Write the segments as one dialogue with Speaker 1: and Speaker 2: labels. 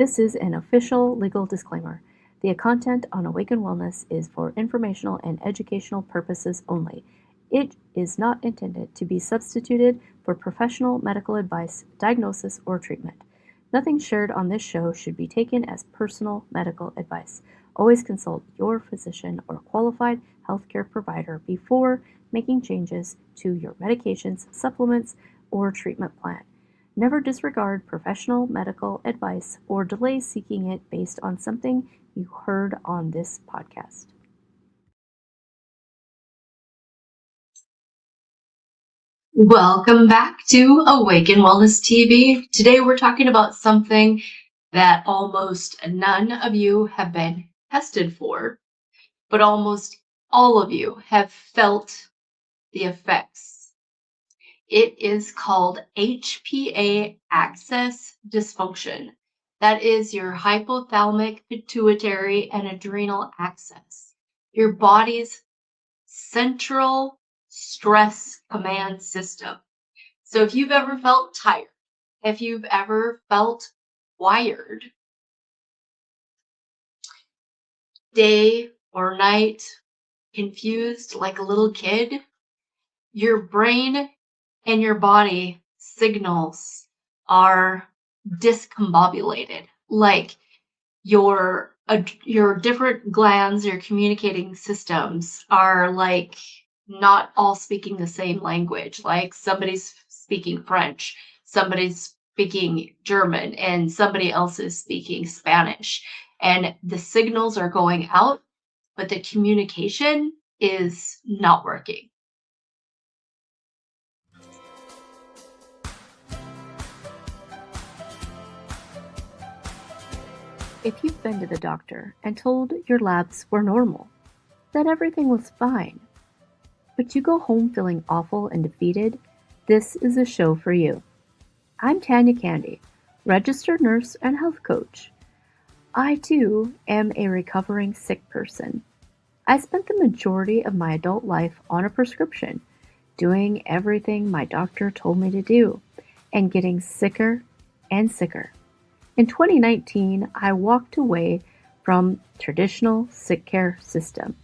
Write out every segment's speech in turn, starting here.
Speaker 1: This is an official legal disclaimer. The content on Awaken Wellness is for informational and educational purposes only. It is not intended to be substituted for professional medical advice, diagnosis, or treatment. Nothing shared on this show should be taken as personal medical advice. Always consult your physician or qualified healthcare provider before making changes to your medications, supplements, or treatment plan. Never disregard professional medical advice or delay seeking it based on something you heard on this podcast.
Speaker 2: Welcome back to Awaken Wellness TV. Today we're talking about something that almost none of you have been tested for, but almost all of you have felt the effects. It is called HPA axis dysfunction. That is your hypothalamic, pituitary, and adrenal axis. Your body's central stress command system. So if you've ever felt tired, if you've ever felt wired, day or night, confused like a little kid, your brain and your body signals are discombobulated, like your different glands, your communicating systems are like not all speaking the same language. Like somebody's speaking French, somebody's speaking German, and somebody else is speaking Spanish. And the signals are going out, but the communication is not working.
Speaker 1: If you've been to the doctor and told your labs were normal, that everything was fine, but you go home feeling awful and defeated, this is a show for you. I'm Tanya Candy, registered nurse and health coach. I too am a recovering sick person. I spent the majority of my adult life on a prescription, doing everything my doctor told me to do, and getting sicker and sicker. In 2019, I walked away from traditional sick care system.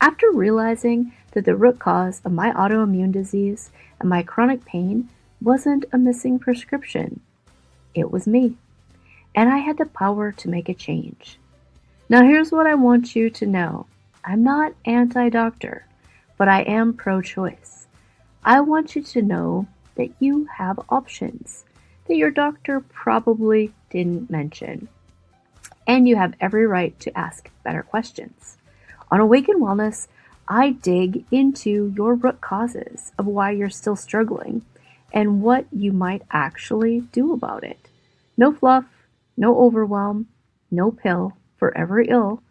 Speaker 1: After realizing that the root cause of my autoimmune disease and my chronic pain wasn't a missing prescription, it was me. And I had the power to make a change. Now here's what I want you to know. I'm not anti-doctor, but I am pro-choice. I want you to know that you have options that your doctor probably didn't mention. And you have every right to ask better questions. On Awaken Wellness, I dig into your root causes of why you're still struggling and what you might actually do about it. No fluff, no overwhelm, no pill for every ill,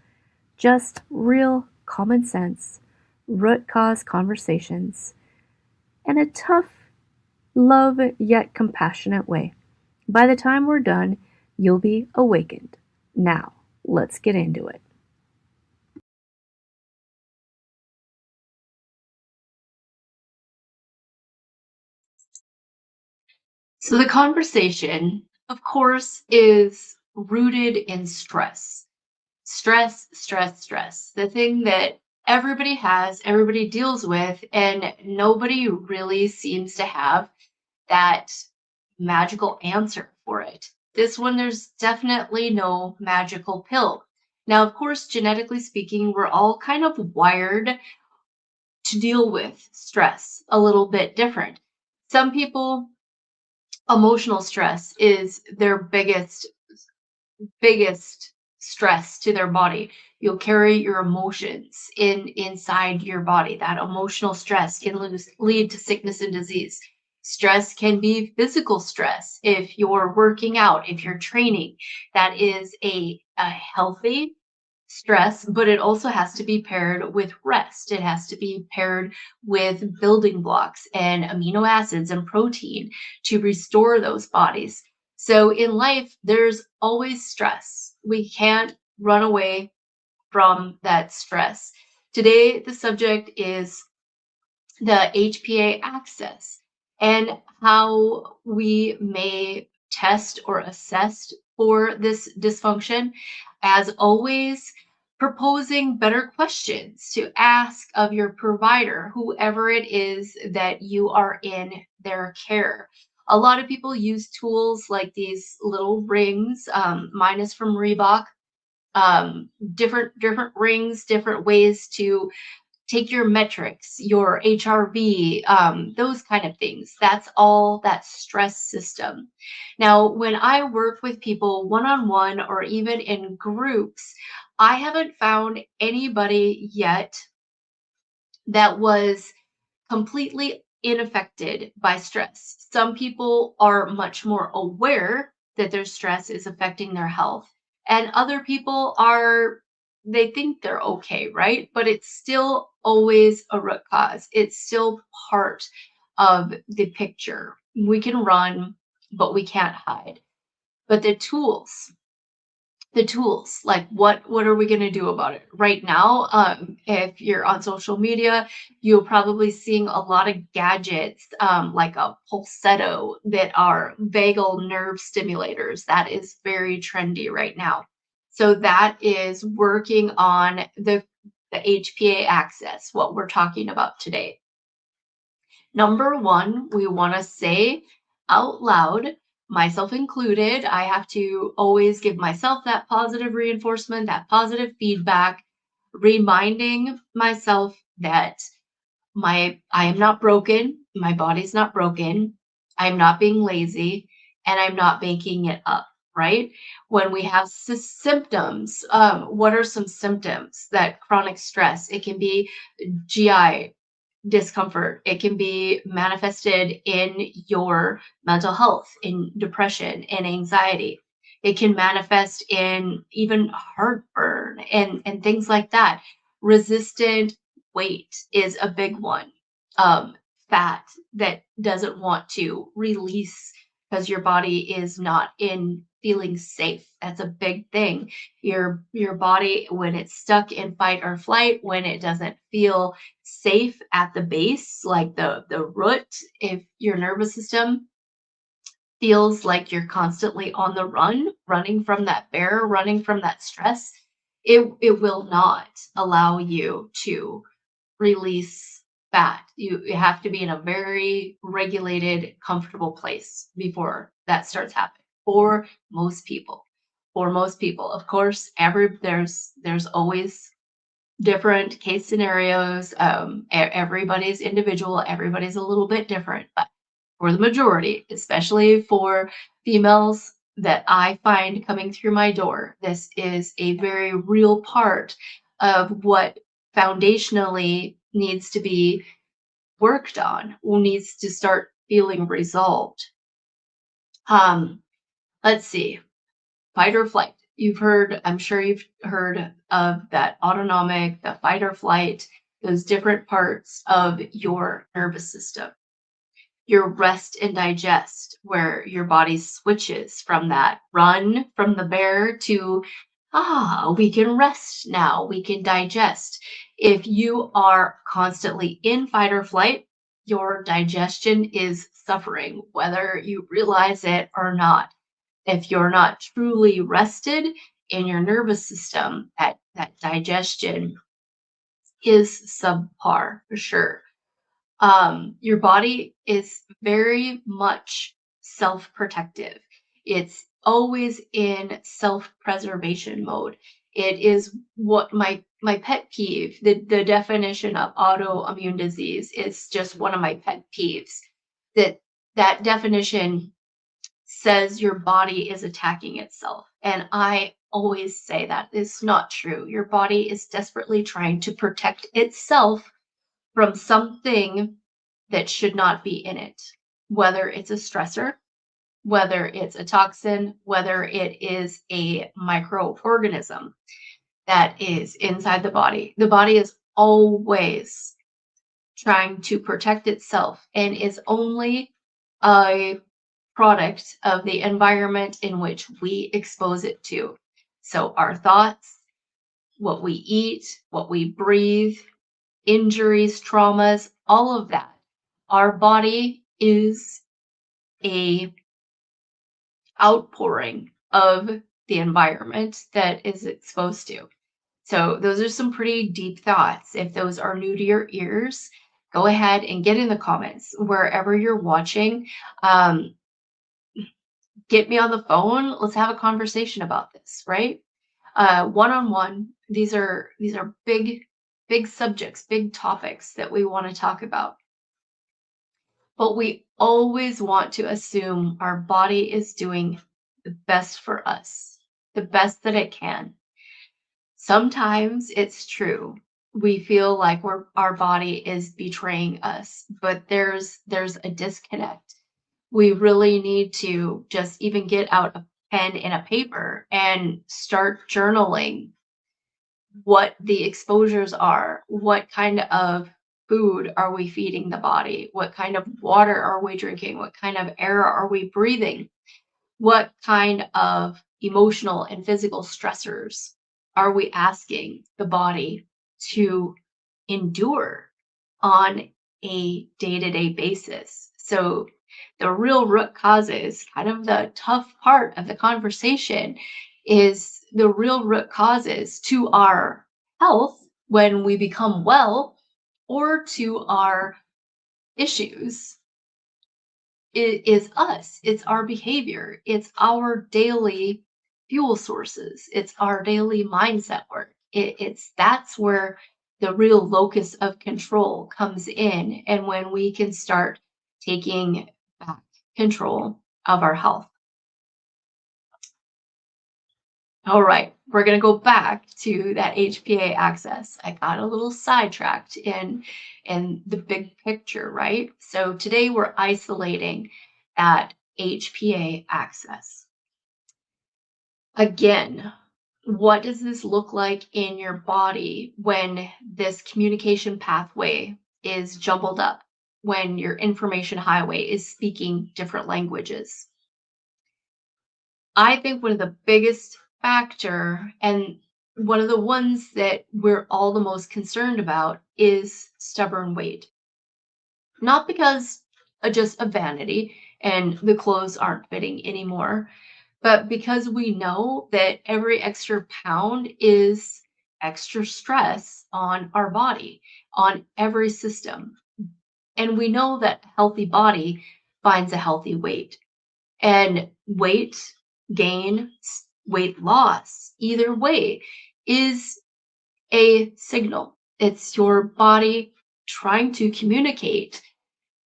Speaker 1: just real common sense, root cause conversations, and a tough, love yet compassionate way. By the time we're done, you'll be awakened. Now, let's get into it.
Speaker 2: So the conversation, of course, is rooted in stress. Stress, stress, stress. The thing that everybody has, everybody deals with, and nobody really seems to have that magical answer for it. This one, there's definitely no magical pill. Now, of course, genetically speaking, we're all kind of wired to deal with stress a little bit different. Some people, emotional stress is their biggest stress to their body. You'll carry your emotions inside your body. That emotional stress can lead to sickness and disease. Stress can be physical stress. If you're working out, if you're training, that is a healthy stress, but it also has to be paired with rest. It has to be paired with building blocks and amino acids and protein to restore those bodies. So in life, there's always stress. We can't run away from that stress. Today, the subject is the HPA axis and how we may test or assessed for this dysfunction. As always, proposing better questions to ask of your provider, whoever it is that you are in their care. A lot of people use tools like these little rings. Mine is from Reebok. Different rings, different ways to take your metrics, your HRV, those kind of things. That's all that stress system. Now, when I work with people one on one or even in groups, I haven't found anybody yet that was completely unaffected by stress. Some people are much more aware that their stress is affecting their health, and other people are, they think they're okay, right? But it's still always a root cause. It's still part of the picture. We can run, but we can't hide. But the tools, like what are we going to do about it right now? If you're on social media, you're probably seeing a lot of gadgets, like a pulsetto, that are vagal nerve stimulators. That is very trendy right now. So that is working on the HPA axis, what we're talking about today. Number one, we want to say out loud, myself included. I have to always give myself that positive reinforcement, that positive feedback, reminding myself that I am not broken, my body's not broken, I'm not being lazy, and I'm not making it up, right? When we have symptoms, what are some symptoms that chronic stress? It can be GI discomfort. It can be manifested in your mental health, in depression and anxiety. It can manifest in even heartburn and things like that. Resistant weight is a big one. Um, Fat that doesn't want to release because your body is not in feeling safe. That's a big thing. Your body, when it's stuck in fight or flight, when it doesn't feel safe at the base, like the root, if your nervous system feels like you're constantly on the run, running from that bear, running from that stress, it will not allow you to release fat. You have to be in a very regulated, comfortable place before that starts happening for most people. For most people, of course, there's always different case scenarios. Everybody's individual, everybody's a little bit different, but for the majority, especially for females that I find coming through my door, this is a very real part of what foundationally needs to be worked on, or needs to start feeling resolved. Um, let's see. Fight or flight. I'm sure you've heard of that autonomic, the fight or flight, those different parts of your nervous system. Your rest and digest, where your body switches from that run from the bear to, we can rest now, we can digest. If you are constantly in fight or flight, your digestion is suffering, whether you realize it or not. If you're not truly rested in your nervous system, that digestion is subpar for sure. Your body is very much self-protective. It's always in self-preservation mode. It is what my pet peeve, the definition of autoimmune disease is just one of my pet peeves. That definition says your body is attacking itself. And I always say that it's not true. Your body is desperately trying to protect itself from something that should not be in it, whether it's a stressor, whether it's a toxin, whether it is a microorganism that is inside the body. The body is always trying to protect itself and is only a product of the environment in which we expose it to. So our thoughts, what we eat, what we breathe, injuries, traumas, all of that. Our body is a outpouring of the environment that is exposed to. So those are some pretty deep thoughts. If those are new to your ears, go ahead and get in the comments wherever you're watching. Um, get me on the phone. Let's have a conversation about this, right? One-on-one. These are big subjects, big topics that we want to talk about. But we always want to assume our body is doing the best for us, the best that it can. Sometimes it's true. We feel like our body is betraying us, but there's a disconnect. We really need to just even get out a pen and a paper and start journaling what the exposures are, what kind of food are we feeding the body, what kind of water are we drinking, what kind of air are we breathing, what kind of emotional and physical stressors are we asking the body to endure on a day-to-day basis? So the real root causes, kind of the tough part of the conversation, is the real root causes to our health when we become well, or to our issues. It is us. It's our behavior. It's our daily fuel sources. It's our daily mindset work. That's where the real locus of control comes in, and when we can start taking back control of our health. All right, we're going to go back to that HPA access. I got a little sidetracked in the big picture, right? So today we're isolating that HPA access. Again, what does this look like in your body when this communication pathway is jumbled up, when your information highway is speaking different languages? I think one of the biggest factor, and one of the ones that we're all the most concerned about, is stubborn weight. Not because just of vanity and the clothes aren't fitting anymore, but because we know that every extra pound is extra stress on our body, on every system. And we know that a healthy body finds a healthy weight. And weight gain, weight loss, either way, is a signal. It's your body trying to communicate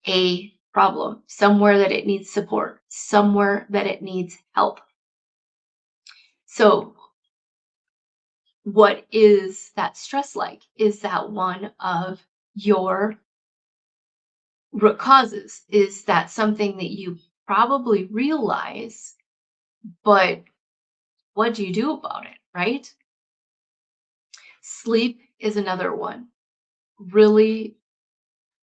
Speaker 2: a problem, somewhere that it needs support, somewhere that it needs help. So, what is that stress like? Is that one of your root causes? Is that something that you probably realize, but what do you do about it, right? Sleep is another one. Really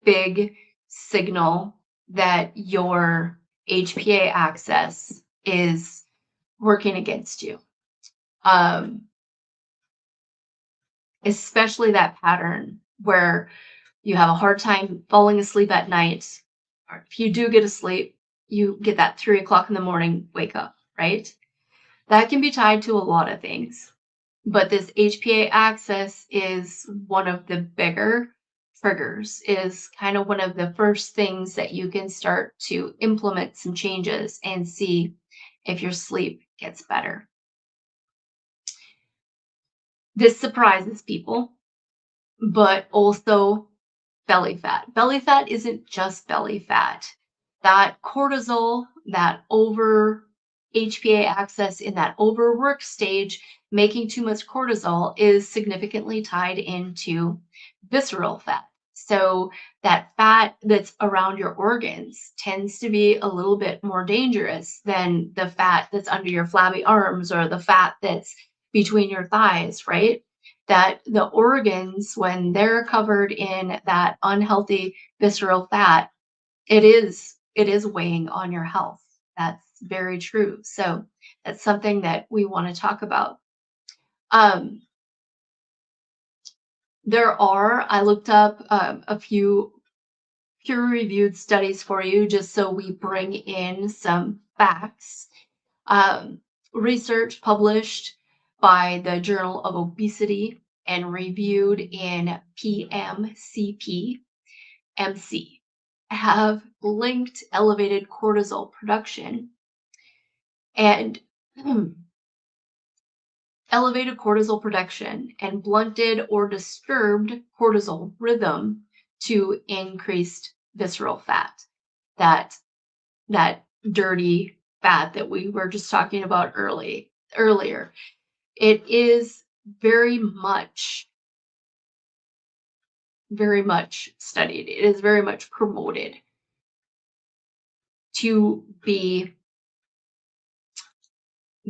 Speaker 2: big signal that your HPA access is working against you. Especially that pattern where you have a hard time falling asleep at night, or if you do get asleep, you get that 3 o'clock in the morning wake up, right? That can be tied to a lot of things. But this HPA access is one of the bigger triggers, is kind of one of the first things that you can start to implement some changes and see if your sleep gets better. This surprises people, but also belly fat. Belly fat isn't just belly fat. That cortisol, that over HPA access in that overwork stage, making too much cortisol, is significantly tied into visceral fat. So that fat that's around your organs tends to be a little bit more dangerous than the fat that's under your flabby arms or the fat that's between your thighs, right? That the organs, when they're covered in that unhealthy visceral fat, it is weighing on your health. That's very true. So that's something that we want to talk about. Um, I looked up a few peer-reviewed studies for you, just so we bring in some facts. Um, Research published by the Journal of Obesity and reviewed in PMCP MC have linked elevated cortisol production and elevated cortisol production and blunted or disturbed cortisol rhythm to increased visceral fat. That dirty fat that we were just talking about earlier. It is very much studied. It is very much promoted to be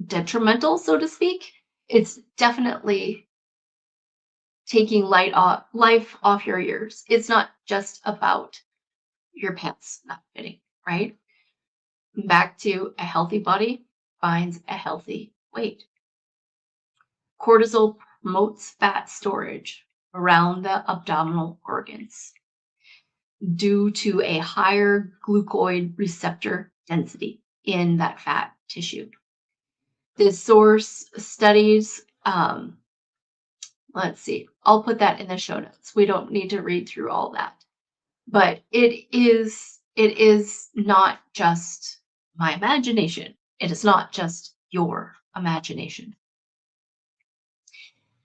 Speaker 2: detrimental, so to speak. It's definitely taking life off your ears. It's not just about your pants not fitting, right? Back to a healthy body finds a healthy weight. Cortisol promotes fat storage around the abdominal organs due to a higher glucoid receptor density in that fat tissue. This source studies, let's see, I'll put that in the show notes. We don't need to read through all that. But it is not just my imagination. It is not just your imagination.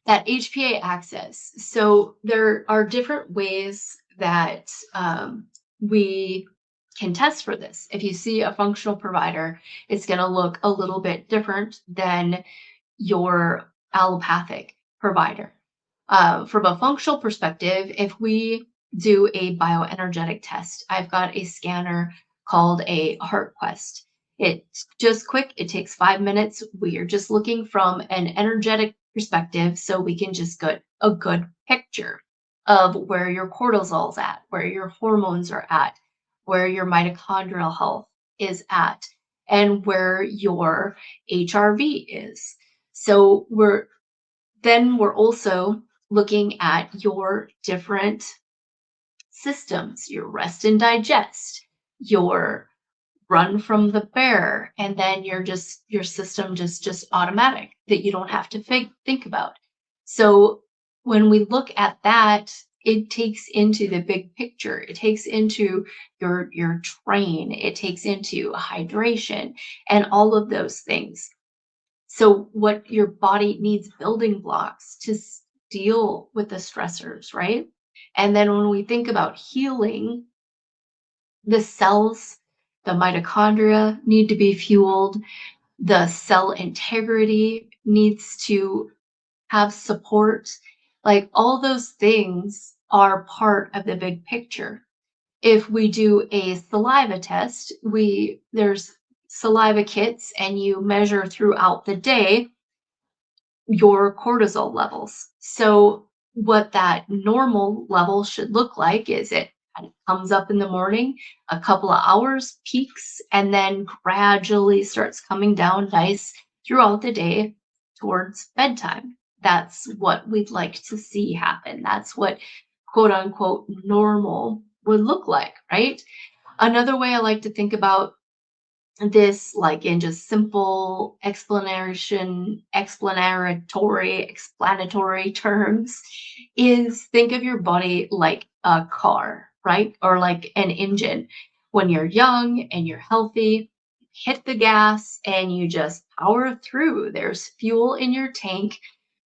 Speaker 2: That HPA access. So there are different ways that we can test for this. If you see a functional provider, it's going to look a little bit different than your allopathic provider. From a functional perspective, if we do a bioenergetic test, I've got a scanner called a HeartQuest. It's just quick. It takes 5 minutes. We are just looking from an energetic perspective so we can just get a good picture of where your cortisol's at, where your hormones are at, where your mitochondrial health is at, and where your HRV is. So we're also looking at your different systems, your rest and digest, your run from the bear, and then your system just automatic that you don't have to think about. So when we look at that, it takes into the big picture. It takes into your train. It takes into hydration and all of those things. So what your body needs building blocks to deal with the stressors, right? And then when we think about healing, the cells, the mitochondria need to be fueled. The cell integrity needs to have support. Like all those things are part of the big picture. If we do a saliva test, there's saliva kits and you measure throughout the day your cortisol levels. So what that normal level should look like is it kind of comes up in the morning, a couple of hours, peaks, and then gradually starts coming down nice throughout the day towards bedtime. That's what we'd like to see happen. That's what quote unquote normal would look like, right? Another way I like to think about this, like in just simple explanatory terms, is think of your body like a car, right? Or like an engine. When you're young and you're healthy, hit the gas and you just power through. There's fuel in your tank.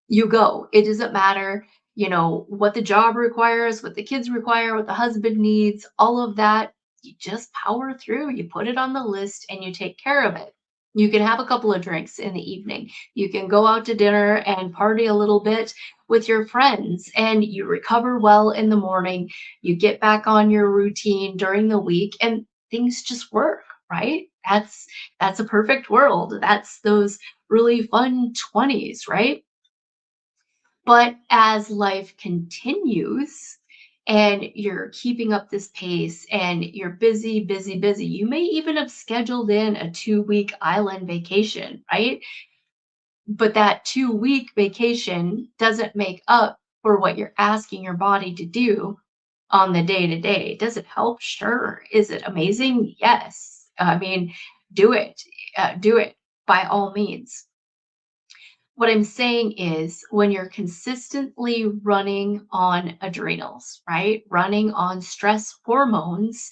Speaker 2: You go. It doesn't matter, what the job requires, what the kids require, what the husband needs, all of that. You just power through. You put it on the list and you take care of it. You can have a couple of drinks in the evening. You can go out to dinner and party a little bit with your friends and you recover well in the morning. You get back on your routine during the week and things just work, right? That's a perfect world. That's those really fun 20s, right? But as life continues and you're keeping up this pace and you're busy, busy, busy, you may even have scheduled in a 2-week island vacation, right? But that 2-week vacation doesn't make up for what you're asking your body to do on the day to day. Does it help? Sure. Is it amazing? Yes. I mean, do it. Do it. by all means. What I'm saying is when you're consistently running on adrenals, right? Running on stress hormones,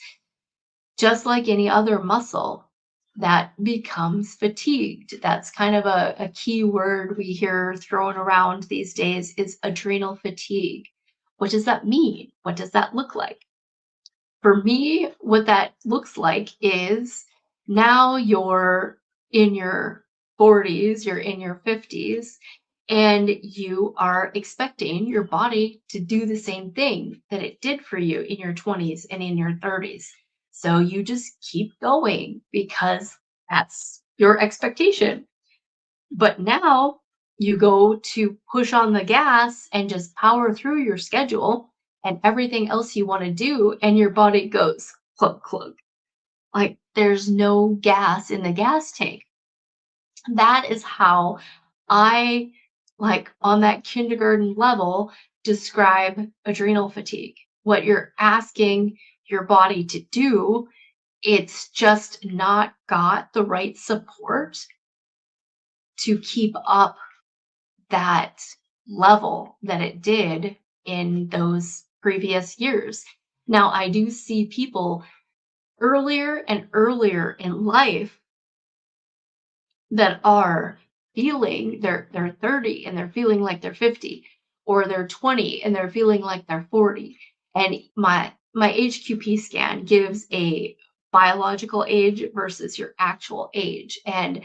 Speaker 2: just like any other muscle, that becomes fatigued. That's kind of a key word we hear thrown around these days is adrenal fatigue. What does that mean? What does that look like? For me, what that looks like is now you're in your 40s, you're in your 50s, and you are expecting your body to do the same thing that it did for you in your 20s and in your 30s. So you just keep going because that's your expectation. But now you go to push on the gas and just power through your schedule and everything else you want to do, and your body goes clunk, clunk. Like there's no gas in the gas tank. That is how I, like on that kindergarten level, describe adrenal fatigue. What you're asking your body to do, it's just not got the right support to keep up that level that it did in those previous years. Now, I do see people earlier and earlier in life that are feeling they're 30 and they're feeling like they're 50, or they're 20 and they're feeling like they're 40. And my HQP scan gives a biological age versus your actual age. And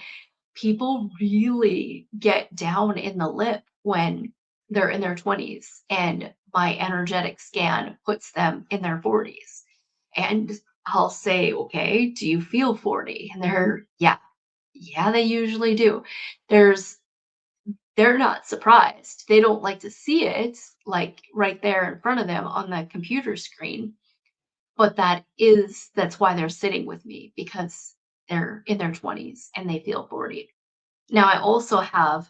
Speaker 2: people really get down in the lip when they're in their 20s and my energetic scan puts them in their 40s. And I'll say, okay, do you feel 40? And they're, yeah, they usually do. There's, they're not surprised. They don't like to see it like right there in front of them on the computer screen. But that's why they're sitting with me, because they're in their 20s and they feel 40. Now, I also have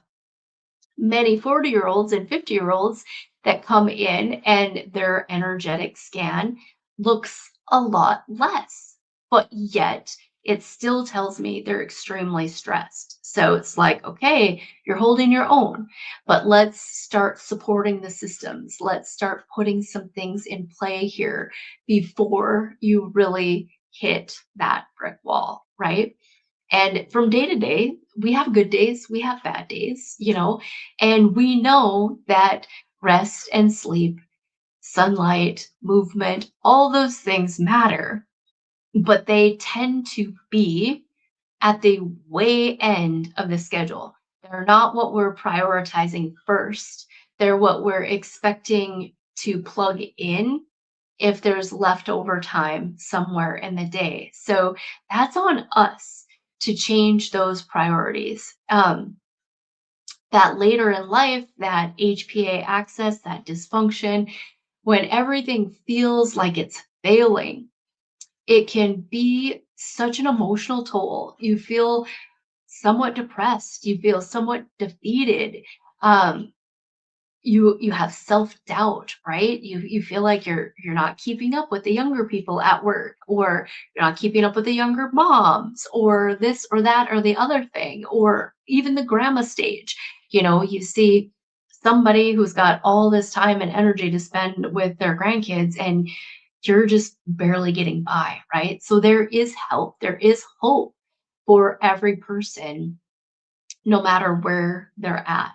Speaker 2: many 40-year-olds and 50-year-olds that come in and their energetic scan looks a lot less, but yet it still tells me they're extremely stressed. So it's like, okay, you're holding your own, but let's start supporting the systems. Let's start putting some things in play here before you really hit that brick wall, right? And from day to day, we have good days, we have bad days, and we know that rest and sleep, sunlight, movement, all those things matter, but they tend to be at the way end of the schedule. They're not what we're prioritizing first. They're what we're expecting to plug in if there's leftover time somewhere in the day. So that's on us to change those priorities. That later in life, that HPA access, that dysfunction, when everything feels like it's failing, it can be such an emotional toll. You feel somewhat depressed, you feel somewhat defeated. Um, you have self-doubt, right? You feel like you're not keeping up with the younger people at work, or you're not keeping up with the younger moms, or this or that or the other thing, or even the grandma stage. You see somebody who's got all this time and energy to spend with their grandkids, and you're just barely getting by, right? So there is help, there is hope for every person, no matter where they're at.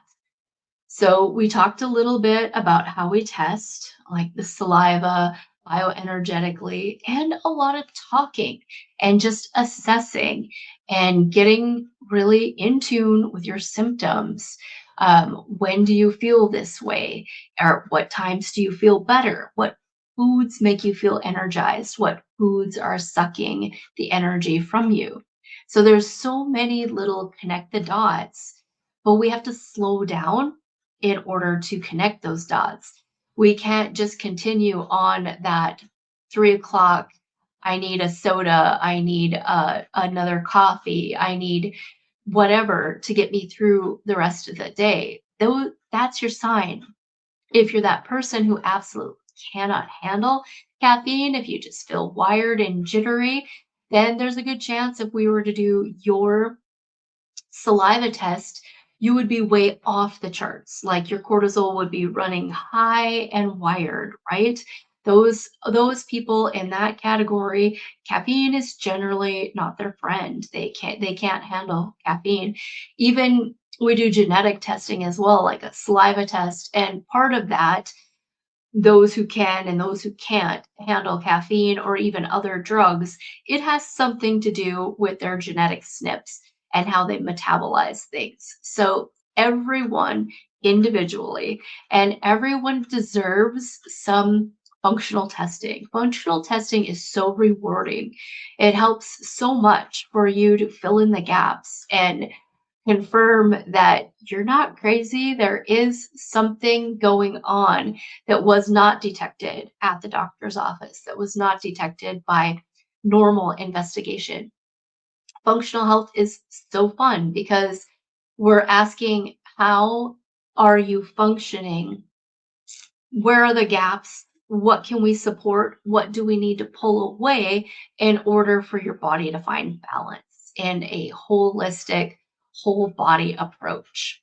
Speaker 2: So we talked a little bit about how we test, like the saliva, bioenergetically, and a lot of talking and just assessing and getting really in tune with your symptoms. When do you feel this way? Or what times do you feel better? What foods make you feel energized? What foods are sucking the energy from you? So there's so many little connect the dots, but we have to slow down in order to connect those dots. We can't just continue on that 3 o'clock. I need a soda. I need another coffee. I need whatever to get me through the rest of the day. Though that's your sign. If you're that person who absolutely cannot handle caffeine, if you just feel wired and jittery, then there's a good chance if we were to do your saliva test, you would be way off the charts. Like your cortisol would be running high and wired, right? Those people in that category, caffeine is generally not their friend. They can't handle caffeine. Even we do genetic testing as well, like a saliva test, and part of that, those who can and those who can't handle caffeine or even other drugs, it has something to do with their genetic SNPs and how they metabolize things. So everyone individually, and everyone deserves some functional testing. Functional testing is so rewarding. It helps so much for you to fill in the gaps and confirm that you're not crazy. There is something going on that was not detected at the doctor's office, that was not detected by normal investigation. Functional health is so fun because we're asking, how are you functioning? Where are the gaps? What can we support? What do we need to pull away in order for your body to find balance in a holistic, whole body approach?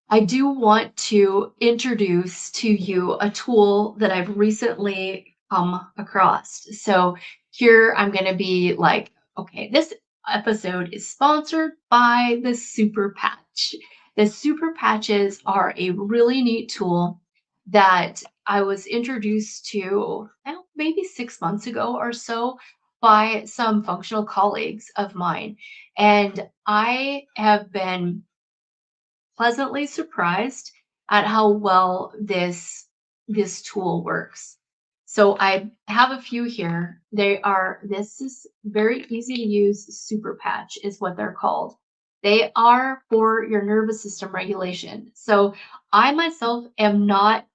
Speaker 2: I do want to introduce to you a tool that I've recently come across. So here I'm going to be like, okay, this episode is sponsored by the Super Patch. The Super Patches are a really neat tool that I was introduced to maybe 6 months ago or so by some functional colleagues of mine. And I have been pleasantly surprised at how well this tool works. So I have a few here. This is very easy to use. Super patch is what they're called. They are for your nervous system regulation. So I myself am not,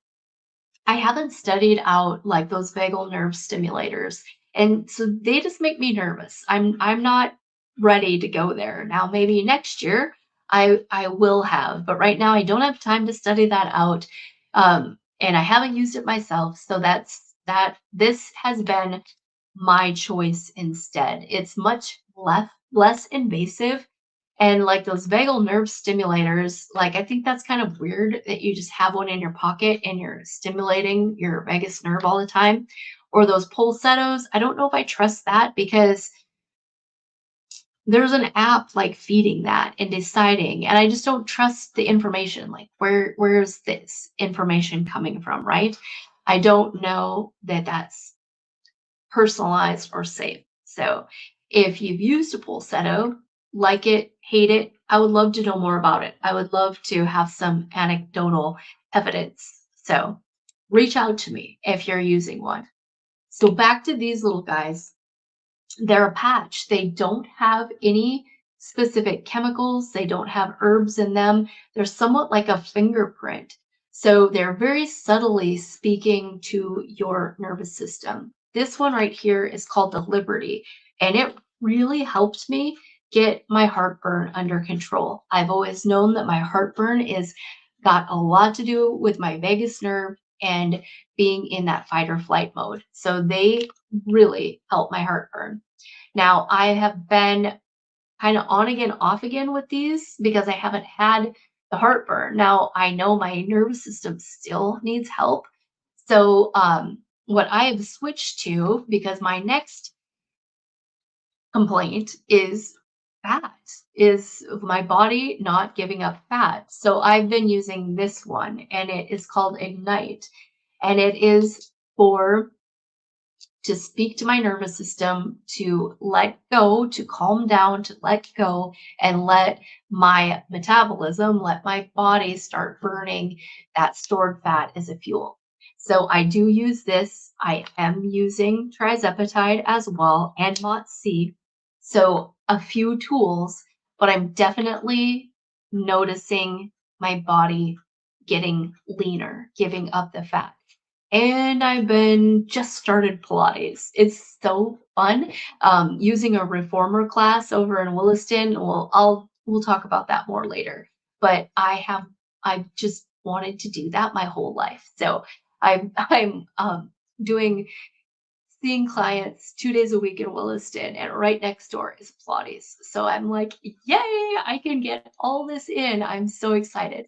Speaker 2: I haven't studied out like those vagal nerve stimulators. And so they just make me nervous. I'm not ready to go there. Now maybe next year I will have, but right now I don't have time to study that out. And I haven't used it myself. So this has been my choice instead. It's much less invasive, and like those vagal nerve stimulators, like I think that's kind of weird that you just have one in your pocket and you're stimulating your vagus nerve all the time. Or those pulsettos, I don't know if I trust that because there's an app like feeding that and deciding, and I just don't trust the information. Like where's this information coming from, right? I don't know that that's personalized or safe. So if you've used a pulsetto, like it, hate it, I would love to know more about it. I would love to have some anecdotal evidence. So reach out to me if you're using one. So back to these little guys. They're a patch. They don't have any specific chemicals. They don't have herbs in them. They're somewhat like a fingerprint. So they're very subtly speaking to your nervous system. This one right here is called the Liberty, and it really helped me get my heartburn under control. I've always known that my heartburn is got a lot to do with my vagus nerve and being in that fight or flight mode. So they really help my heartburn. Now, I have been kind of on again, off again with these because I haven't had the heartburn. Now, I know my nervous system still needs help. So, what I have switched to, because my next complaint is fat, is my body not giving up fat. So, I've been using this one, and it is called Ignite, and it is for to speak to my nervous system, to let go, to calm down, to let go, and let my metabolism, let my body start burning that stored fat as a fuel. So I do use this. I am using trizepatide as well and MOTS-C. So a few tools, but I'm definitely noticing my body getting leaner, giving up the fat. And I've been just started Pilates. It's so fun. Using a reformer class over in Williston. We'll talk about that more later. But I've just wanted to do that my whole life. So I'm doing seeing clients 2 days a week in Williston, and right next door is Pilates. So I'm like, yay, I can get all this in. I'm so excited.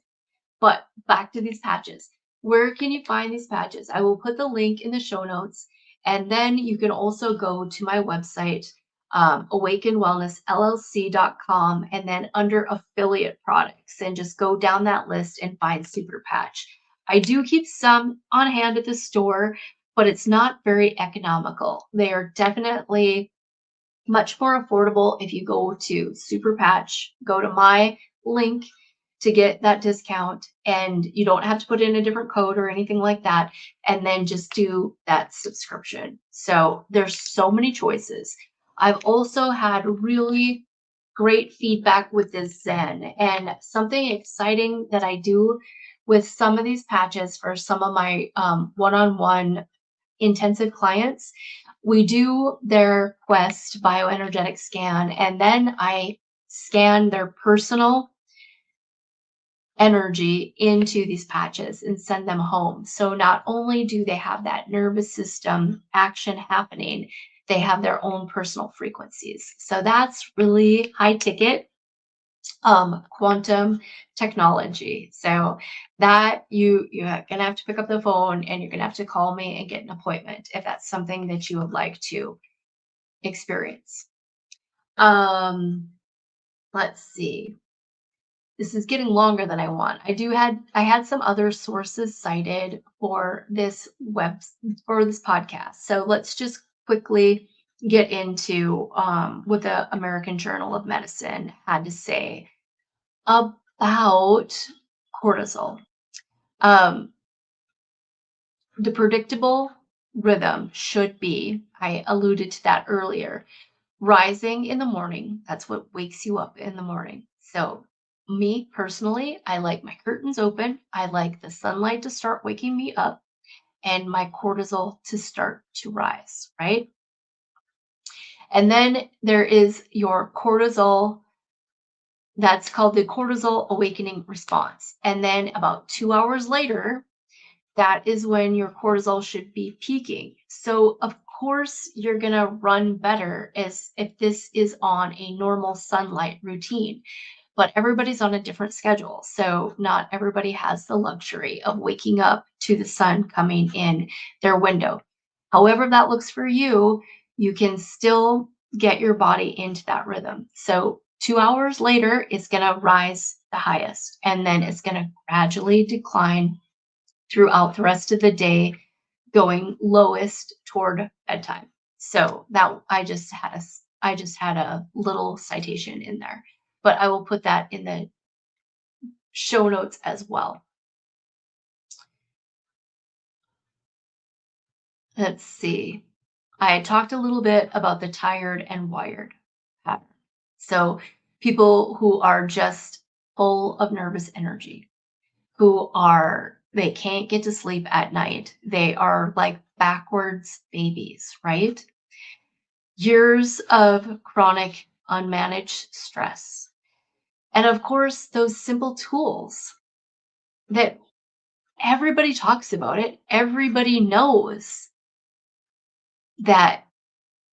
Speaker 2: But back to these patches. Where can you find these patches? I will put the link in the show notes. And then you can also go to my website, awakenwellnessllc.com, and then under affiliate products, and just go down that list and find Super Patch. I do keep some on hand at the store, but it's not very economical. They are definitely much more affordable if you go to Super Patch, go to my link to get that discount, and you don't have to put in a different code or anything like that, and then just do that subscription. So there's so many choices. I've also had really great feedback with this Zen, and something exciting that I do with some of these patches for some of my one-on-one intensive clients, we do their Quest bioenergetic scan, and then I scan their personal energy into these patches and send them home. So not only do they have that nervous system action happening, they have their own personal frequencies. So that's really high ticket quantum technology. So that you're gonna have to pick up the phone and you're gonna have to call me and get an appointment if that's something that you would like to experience. Um, let's see. This is getting longer than I want. I had some other sources cited for this podcast. So let's just quickly get into what the American Journal of Medicine had to say about cortisol. The predictable rhythm should be, I alluded to that earlier, rising in the morning. That's what wakes you up in the morning. So, me personally, I like my curtains open. I like the sunlight to start waking me up and my cortisol to start to rise, right? And then there is your cortisol. That's called the cortisol awakening response. And then about 2 hours later, that is when your cortisol should be peaking. So of course you're going to run better as if this is on a normal sunlight routine. But everybody's on a different schedule. So not everybody has the luxury of waking up to the sun coming in their window. However that looks for you, you can still get your body into that rhythm. So 2 hours later, it's going to rise the highest, and then it's going to gradually decline throughout the rest of the day, going lowest toward bedtime. So that I just had a little citation in there, but I will put that in the show notes as well. Let's see. I talked a little bit about the tired and wired pattern. So people who are just full of nervous energy, they can't get to sleep at night. They are like backwards babies, right? Years of chronic unmanaged stress. And of course, those simple tools that everybody talks about it, everybody knows that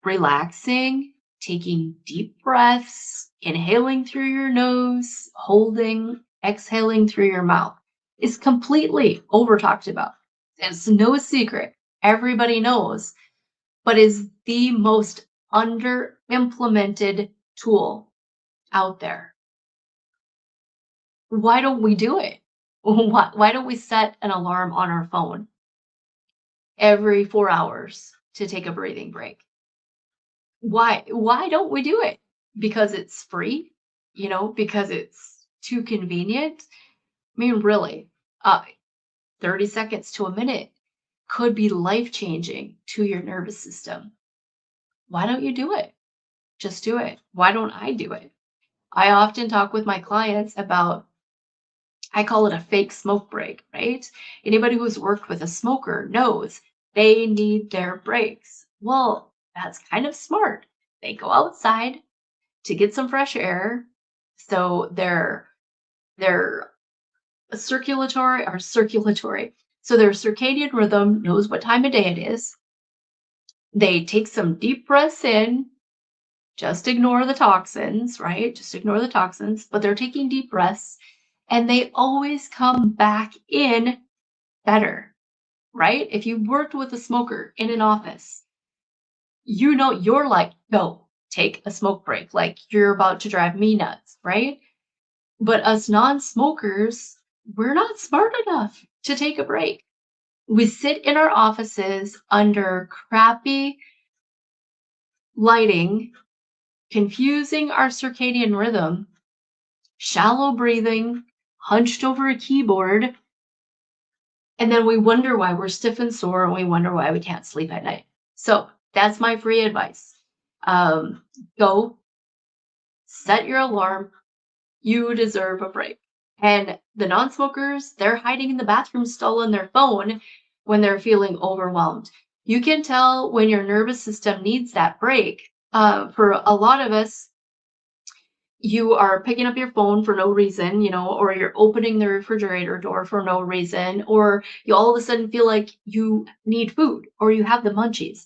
Speaker 2: relaxing, taking deep breaths, inhaling through your nose, holding, exhaling through your mouth is completely over talked about. It's no secret. Everybody knows, but is the most under implemented tool out there. Why don't we do it? Why don't we set an alarm on our phone every 4 hours to take a breathing break? Why don't we do it? Because it's free, because it's too convenient. I mean, really, 30 seconds to a minute could be life changing to your nervous system. Why don't you do it? Just do it. Why don't I do it? I often talk with my clients about, I call it a fake smoke break, right? Anybody who's worked with a smoker knows they need their breaks. Well, that's kind of smart. They go outside to get some fresh air. So their circulatory. So their circadian rhythm knows what time of day it is. They take some deep breaths in, just ignore the toxins, right? Just ignore the toxins, but they're taking deep breaths and they always come back in better, right? If you worked with a smoker in an office, you're like, no, take a smoke break. Like you're about to drive me nuts, right? But us non-smokers, we're not smart enough to take a break. We sit in our offices under crappy lighting, confusing our circadian rhythm, shallow breathing, hunched over a keyboard, and then we wonder why we're stiff and sore and we wonder why we can't sleep at night. So that's my free advice. Go set your alarm. You deserve a break. And the non-smokers, they're hiding in the bathroom stall on their phone when they're feeling overwhelmed. You can tell when your nervous system needs that break. For a lot of us, you are picking up your phone for no reason, or you're opening the refrigerator door for no reason, or you all of a sudden feel like you need food or you have the munchies.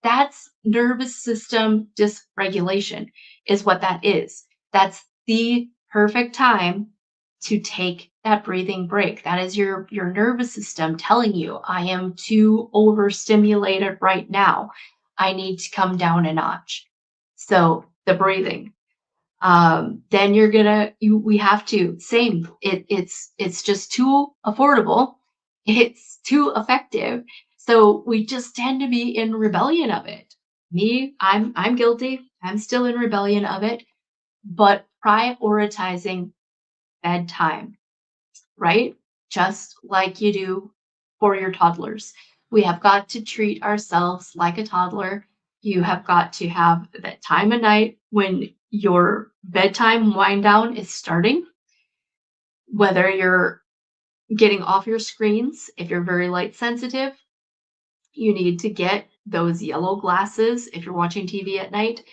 Speaker 2: That's nervous system dysregulation is what that is. That's the perfect time to take that breathing break. That is your nervous system telling you, I am too overstimulated right now. I need to come down a notch. So the breathing. Then we have to, same, it's just too affordable. It's too effective. So we just tend to be in rebellion of it. I'm guilty. I'm still in rebellion of it, but prioritizing bedtime, right? Just like you do for your toddlers. We have got to treat ourselves like a toddler. You have got to have that time of night when your bedtime wind down is starting, whether you're getting off your screens. If you're very light sensitive, you need to get those yellow glasses if you're watching TV at night,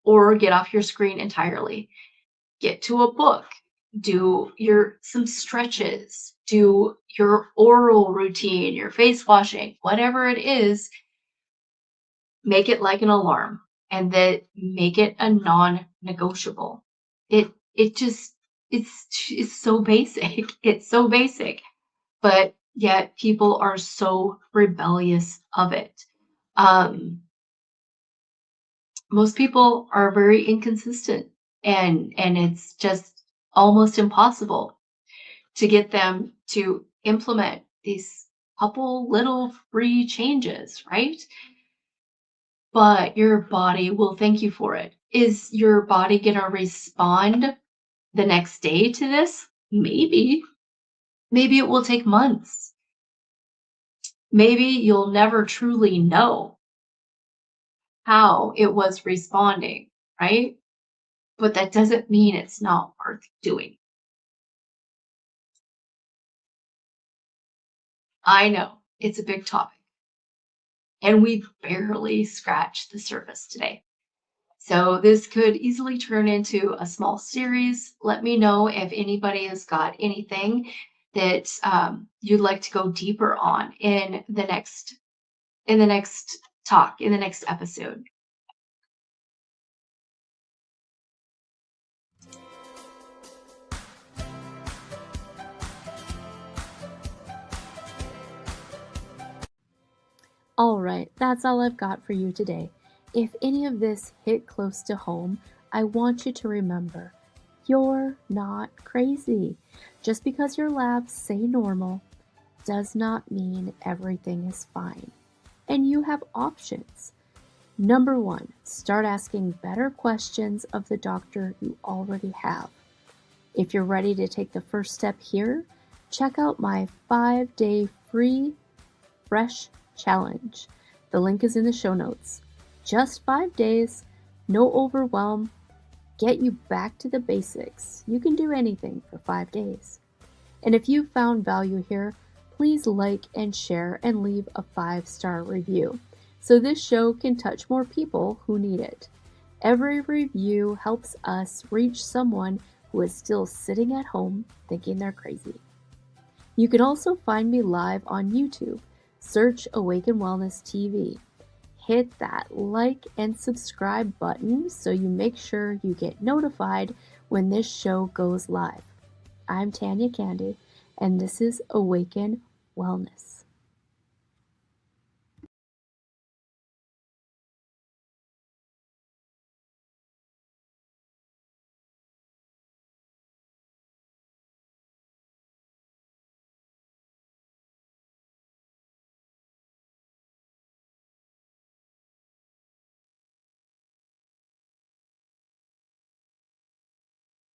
Speaker 2: or get off your screen entirely. Get to a book, do some stretches, do your oral routine, your face washing, whatever it is. Make it like an alarm, and then make it a non-negotiable. It's so basic. It's so basic, but yet people are so rebellious of it. Most people are very inconsistent, and it's just almost impossible to get them to implement these couple little free changes, right? But your body will thank you for it. Is your body going to respond the next day to this? Maybe. Maybe it will take months. Maybe you'll never truly know how it was responding, right? But that doesn't mean it's not worth doing. I know it's a big topic, and we've barely scratched the surface today. So this could easily turn into a small series. Let me know if anybody has got anything that you'd like to go deeper on in the next talk, in the next episode.
Speaker 1: All right, that's all I've got for you today. If any of this hit close to home, I want you to remember you're not crazy. Just because your labs say normal does not mean everything is fine. And you have options. Number one, start asking better questions of the doctor you already have. If you're ready to take the first step here, check out my 5-day free fresh challenge. The link is in the show notes. Just 5 days, no overwhelm, get you back to the basics. You can do anything for 5 days. And if you found value here, please like and share and leave a 5-star review so this show can touch more people who need it. Every review helps us reach someone who is still sitting at home thinking they're crazy. You can also find me live on YouTube. Search Awaken Wellness TV. Hit that like and subscribe button so you make sure you get notified when this show goes live. I'm Tanya Candy, and this is Awaken Wellness.